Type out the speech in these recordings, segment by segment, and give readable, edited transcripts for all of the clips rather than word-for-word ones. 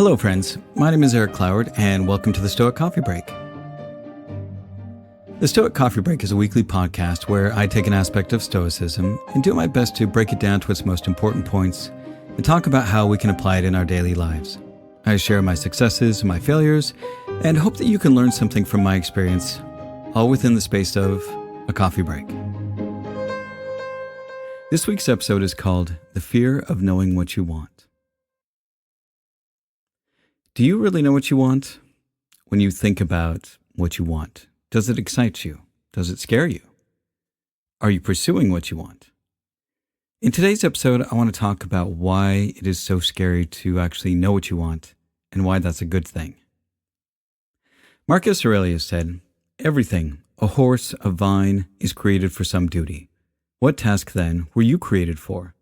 Hello, friends. My name is Eric Cloward, and welcome to the Stoic Coffee Break. The Stoic Coffee Break is a weekly podcast where I take an aspect of Stoicism and do my best to break it down to its most important points and talk about how we can apply it in our daily lives. I share my successes and my failures and hope that you can learn something from my experience, all within the space of a coffee break. This week's episode is called The Fear of Knowing What You Want. Do you really know what you want? When you think about what you want, does it excite you? Does it scare you? Are you pursuing what you want? In today's episode, I want to talk about why it is so scary to actually know what you want and why that's a good thing. Marcus Aurelius said, "Everything, a horse, a vine, is created for some duty. What task, then, were you created for?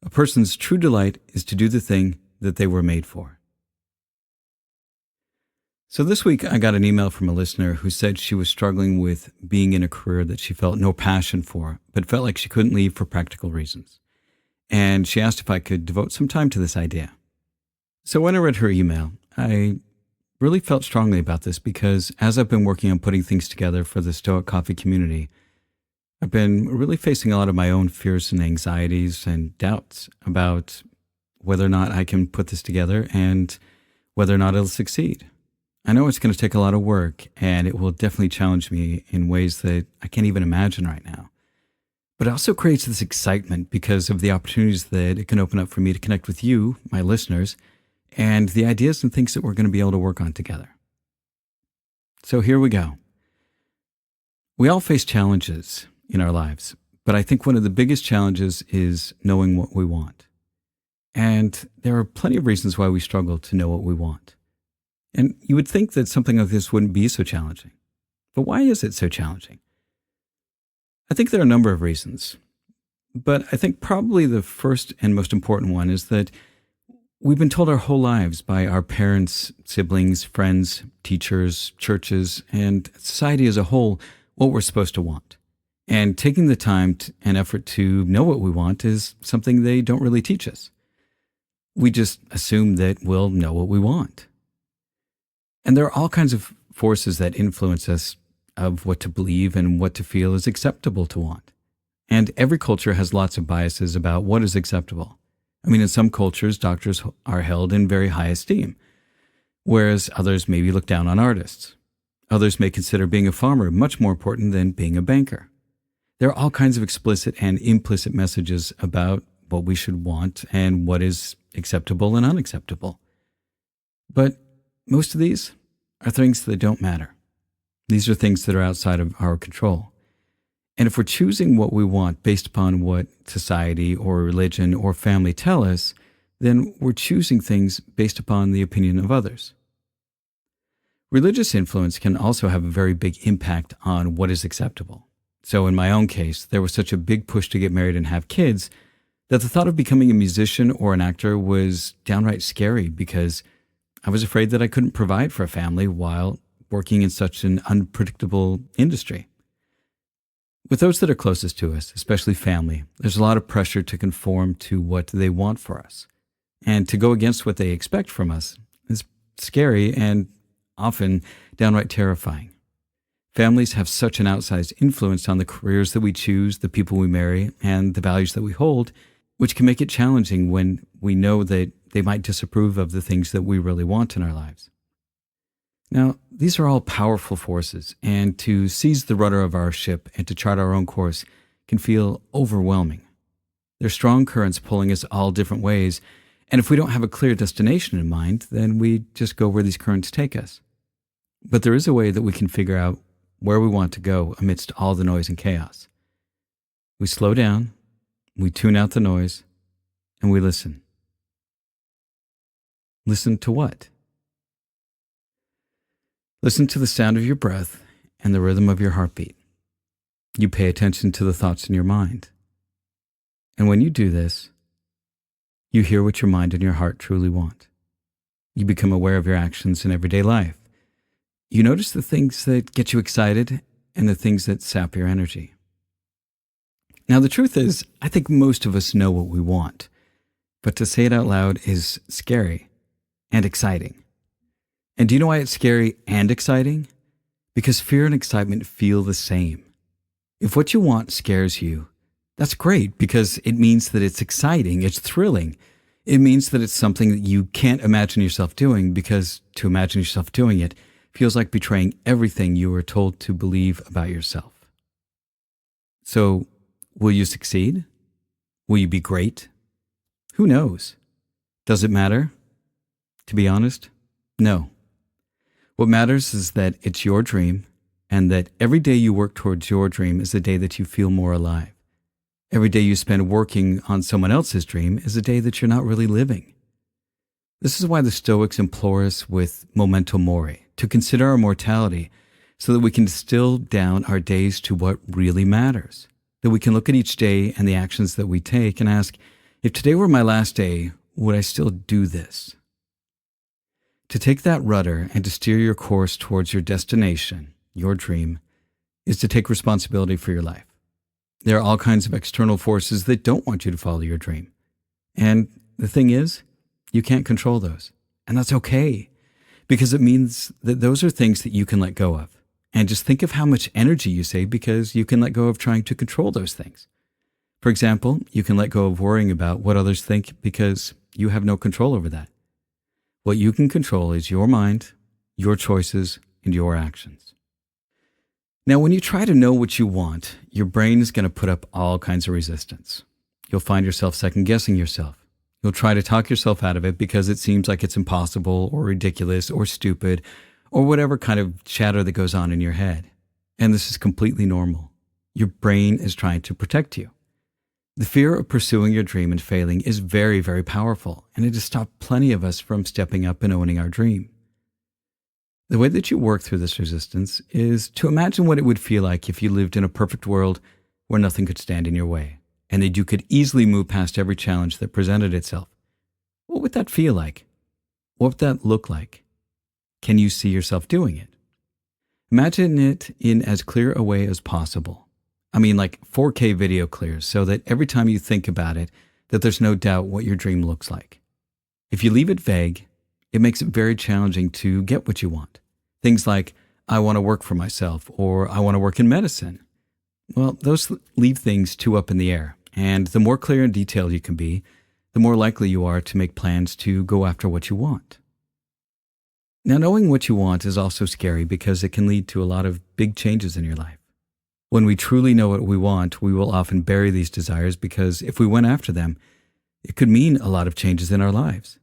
A person's true delight is to do the thing that they were made for." So this week, I got an email from a listener who said she was struggling with being in a career that she felt no passion for, but felt like she couldn't leave for practical reasons. And she asked if I could devote some time to this idea. So when I read her email, I really felt strongly about this because as I've been working on putting things together for the Stoic Coffee community, I've been really facing a lot of my own fears and anxieties and doubts about whether or not I can put this together and whether or not it'll succeed. I know it's going to take a lot of work, and it will definitely challenge me in ways that I can't even imagine right now. But it also creates this excitement because of the opportunities that it can open up for me to connect with you, my listeners, and the ideas and things that we're going to be able to work on together. So here we go. We all face challenges in our lives, but I think one of the biggest challenges is knowing what we want. And there are plenty of reasons why we struggle to know what we want. And you would think that something like this wouldn't be so challenging. But why is it so challenging? I think there are a number of reasons. But I think probably the first and most important one is that we've been told our whole lives by our parents, siblings, friends, teachers, churches, and society as a whole what we're supposed to want. And taking the time and effort to know what we want is something they don't really teach us. We just assume that we'll know what we want. And there are all kinds of forces that influence us of what to believe and what to feel is acceptable to want. And every culture has lots of biases about what is acceptable. I mean, in some cultures, doctors are held in very high esteem, whereas others maybe look down on artists. Others may consider being a farmer much more important than being a banker. There are all kinds of explicit and implicit messages about what we should want and what is acceptable and unacceptable. But most of these are things that don't matter. These are things that are outside of our control. And if we're choosing what we want based upon what society or religion or family tell us, then we're choosing things based upon the opinion of others. Religious influence can also have a very big impact on what is acceptable. So in my own case, there was such a big push to get married and have kids that the thought of becoming a musician or an actor was downright scary because I was afraid that I couldn't provide for a family while working in such an unpredictable industry. With those that are closest to us, especially family, there's a lot of pressure to conform to what they want for us. And to go against what they expect from us is scary and often downright terrifying. Families have such an outsized influence on the careers that we choose, the people we marry, and the values that we hold, which can make it challenging when we know that they might disapprove of the things that we really want in our lives. Now, these are all powerful forces, and to seize the rudder of our ship and to chart our own course can feel overwhelming. There's strong currents pulling us all different ways, and if we don't have a clear destination in mind, then we just go where these currents take us. But there is a way that we can figure out where we want to go amidst all the noise and chaos. We slow down, we tune out the noise, and we listen. Listen to what? Listen to the sound of your breath and the rhythm of your heartbeat. You pay attention to the thoughts in your mind. And when you do this, you hear what your mind and your heart truly want. You become aware of your actions in everyday life. You notice the things that get you excited and the things that sap your energy. Now, the truth is, I think most of us know what we want, but to say it out loud is scary. and exciting. And do you know why it's scary and exciting? Because fear and excitement feel the same. If what you want scares you, that's great because it means that it's exciting, it's thrilling. It means that it's something that you can't imagine yourself doing because to imagine yourself doing it feels like betraying everything you were told to believe about yourself. So, will you succeed? Will you be great? Who knows? Does it matter? To be honest, no. What matters is that it's your dream and that every day you work towards your dream is the day that you feel more alive. Every day you spend working on someone else's dream is a day that you're not really living. This is why the Stoics implore us with memento mori, to consider our mortality so that we can distill down our days to what really matters. That we can look at each day and the actions that we take and ask, if today were my last day, would I still do this? To take that rudder and to steer your course towards your destination, your dream, is to take responsibility for your life. There are all kinds of external forces that don't want you to follow your dream. And the thing is, you can't control those. And that's okay, because it means that those are things that you can let go of. And just think of how much energy you save because you can let go of trying to control those things. For example, you can let go of worrying about what others think because you have no control over that. What you can control is your mind, your choices, and your actions. Now, when you try to know what you want, your brain is going to put up all kinds of resistance. You'll find yourself second-guessing yourself. You'll try to talk yourself out of it because it seems like it's impossible or ridiculous or stupid or whatever kind of chatter that goes on in your head. And this is completely normal. Your brain is trying to protect you. The fear of pursuing your dream and failing is very, very powerful, and it has stopped plenty of us from stepping up and owning our dream. The way that you work through this resistance is to imagine what it would feel like if you lived in a perfect world where nothing could stand in your way, and that you could easily move past every challenge that presented itself. What would that feel like? What would that look like? Can you see yourself doing it? Imagine it in as clear a way as possible. I mean, like 4K video clear, so that every time you think about it, that there's no doubt what your dream looks like. If you leave it vague, it makes it very challenging to get what you want. Things like, I want to work for myself, or I want to work in medicine. Well, those leave things too up in the air, and the more clear and detailed you can be, the more likely you are to make plans to go after what you want. Now, knowing what you want is also scary because it can lead to a lot of big changes in your life. When we truly know what we want, we will often bury these desires because if we went after them, it could mean a lot of changes in our lives.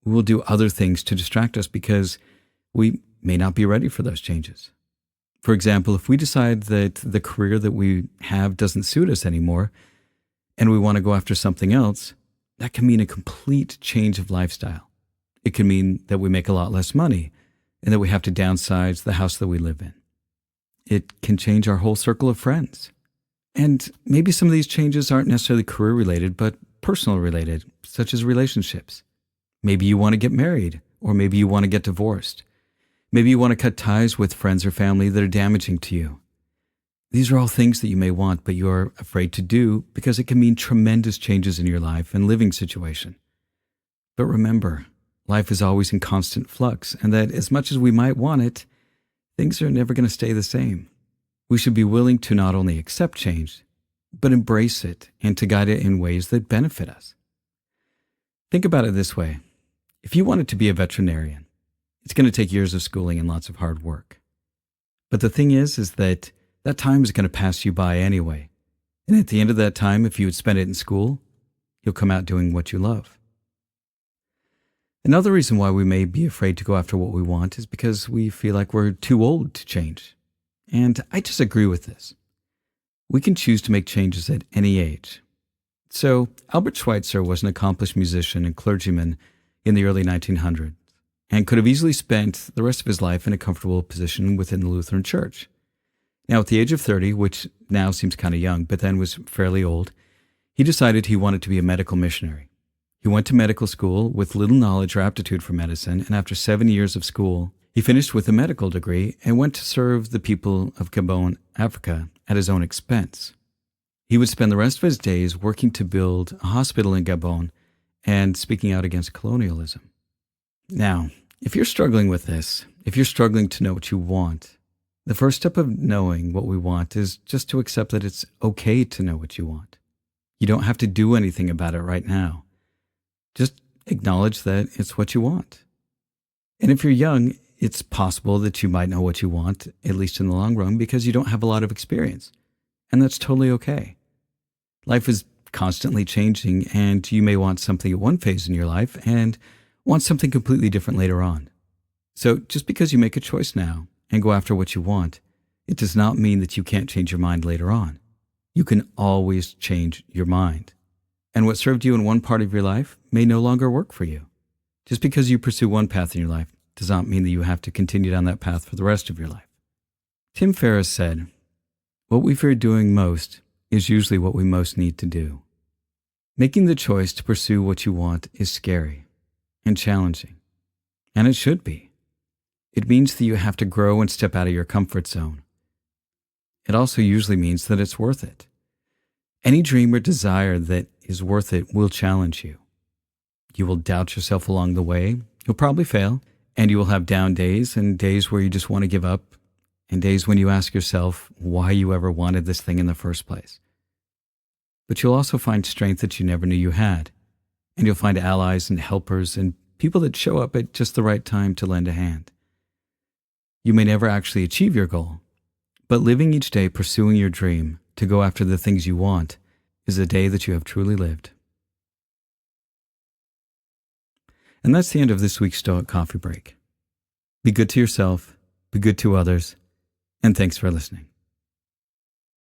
We will do other things to distract us because we may not be ready for those changes. For example, if we decide that the career that we have doesn't suit us anymore and we want to go after something else, that can mean a complete change of lifestyle. It can mean that we make a lot less money and that we have to downsize the house that we live in. It can change our whole circle of friends. And maybe some of these changes aren't necessarily career related, but personal related, such as relationships. Maybe you want to get married, or maybe you want to get divorced. Maybe you want to cut ties with friends or family that are damaging to you. These are all things that you may want, but you're afraid to do because it can mean tremendous changes in your life and living situation. But remember, life is always in constant flux, and that as much as we might want it, things are never going to stay the same. We should be willing to not only accept change, but embrace it and to guide it in ways that benefit us. Think about it this way. If you wanted to be a veterinarian, it's going to take years of schooling and lots of hard work. But the thing is that time is going to pass you by anyway. And at the end of that time, if you would spend it in school, you'll come out doing what you love. Another reason why we may be afraid to go after what we want is because we feel like we're too old to change. And I disagree with this. We can choose to make changes at any age. So, Albert Schweitzer was an accomplished musician and clergyman in the early 1900s and could have easily spent the rest of his life in a comfortable position within the Lutheran Church. Now, at the age of 30, which now seems kind of young, but then was fairly old, he decided he wanted to be a medical missionary. He went to medical school with little knowledge or aptitude for medicine, and after 7 years of school, he finished with a medical degree and went to serve the people of Gabon, Africa, at his own expense. He would spend the rest of his days working to build a hospital in Gabon and speaking out against colonialism. Now, if you're struggling with this, if you're struggling to know what you want, the first step of knowing what we want is just to accept that it's okay to know what you want. You don't have to do anything about it right now. Just acknowledge that it's what you want. And if you're young, it's possible that you might know what you want, at least in the long run, because you don't have a lot of experience. And that's totally okay. Life is constantly changing, and you may want something at one phase in your life and want something completely different later on. So just because you make a choice now and go after what you want, it does not mean that you can't change your mind later on. You can always change your mind. And what served you in one part of your life may no longer work for you. Just because you pursue one path in your life does not mean that you have to continue down that path for the rest of your life. Tim Ferriss said, "What we fear doing most is usually what we most need to do." Making the choice to pursue what you want is scary and challenging, and it should be. It means that you have to grow and step out of your comfort zone. It also usually means that it's worth it. Any dream or desire that is worth it will challenge you. You will doubt yourself along the way, you'll probably fail, and you will have down days and days where you just want to give up, and days when you ask yourself why you ever wanted this thing in the first place. But you'll also find strength that you never knew you had, and you'll find allies and helpers and people that show up at just the right time to lend a hand. You may never actually achieve your goal, but living each day pursuing your dream to go after the things you want is a day that you have truly lived. And that's the end of this week's Stoic Coffee Break. Be good to yourself, be good to others, and thanks for listening.